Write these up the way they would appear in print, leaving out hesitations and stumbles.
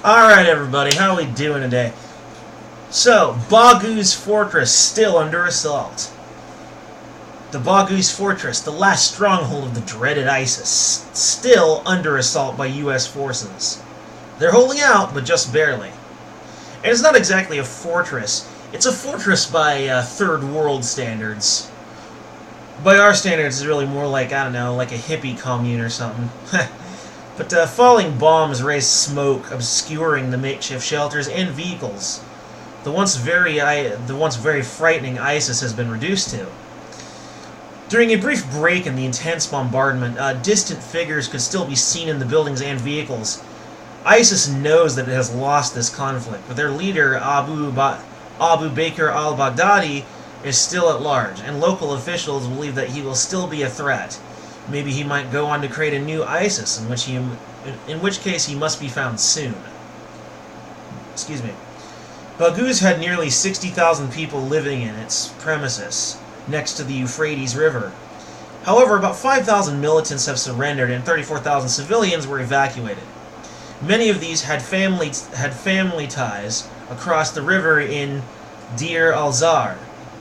Alright everybody, how are we doing today? So, Baghouz Fortress still under assault. The Baghouz Fortress, the last stronghold of the dreaded ISIS, still under assault by US forces. They're holding out, but just barely. And it's not exactly a fortress. It's a fortress by third world standards. By our standards, it's really more like, I don't know, like a hippie commune or something. But falling bombs raised smoke, obscuring the makeshift shelters and vehicles. The once very frightening ISIS has been reduced to. During a brief break in the intense bombardment, distant figures could still be seen in the buildings and vehicles. ISIS knows that it has lost this conflict, but their leader, Abu Bakr al-Baghdadi, is still at large, and local officials believe that he will still be a threat. Maybe he might go on to create a new ISIS, in which case he must be found soon. Excuse me. Baghouz had nearly 60,000 people living in its premises, next to the Euphrates River. However, about 5,000 militants have surrendered and 34,000 civilians were evacuated. Many of these had family ties across the river in Deir al-Zar,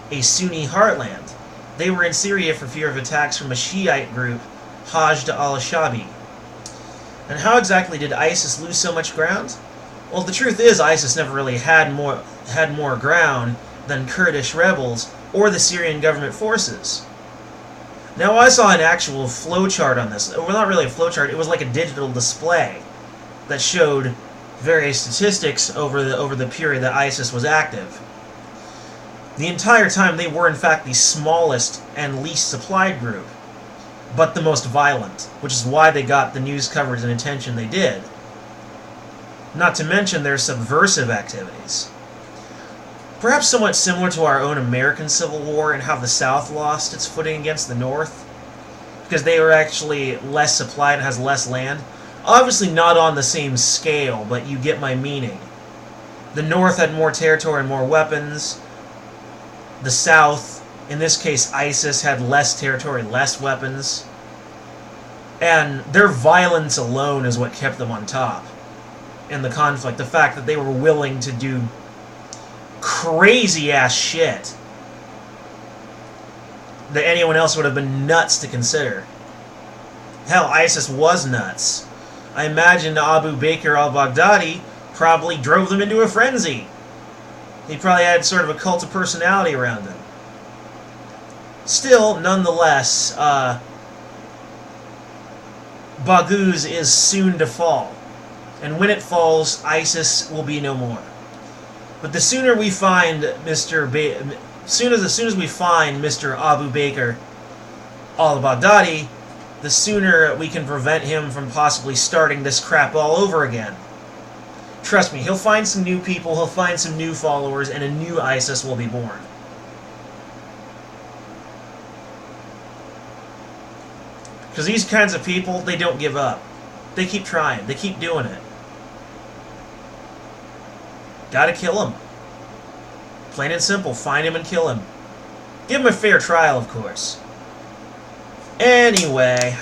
a Sunni heartland. They were in Syria for fear of attacks from a Shiite group, Hajj al-Shabi. And how exactly did ISIS lose so much ground? Well, the truth is ISIS never really had more ground than Kurdish rebels or the Syrian government forces. Now, I saw an actual flowchart on this. Well, not really a flowchart. It was like a digital display that showed various statistics over the period that ISIS was active. The entire time, they were in fact the smallest and least supplied group, but the most violent, which is why they got the news coverage and attention they did. Not to mention their subversive activities. Perhaps somewhat similar to our own American Civil War and how the South lost its footing against the North, because they were actually less supplied and has less land. Obviously not on the same scale, but you get my meaning. The North had more territory and more weapons. The South, in this case ISIS, had less territory, less weapons. And their violence alone is what kept them on top in the conflict. The fact that they were willing to do crazy-ass shit that anyone else would have been nuts to consider. Hell, ISIS was nuts. I imagine Abu Bakr al-Baghdadi probably drove them into a frenzy. He probably had sort of a cult of personality around him. Still, nonetheless, Baghouz is soon to fall. And when it falls, ISIS will be no more. But the sooner we find as soon as we find Mr. Abu Bakr al-Baghdadi, the sooner we can prevent him from possibly starting this crap all over again. Trust me, he'll find some new people, he'll find some new followers, and a new ISIS will be born. Because these kinds of people, they don't give up. They keep trying. They keep doing it. Gotta kill him. Plain and simple. Find him and kill him. Give him a fair trial, of course. Anyway,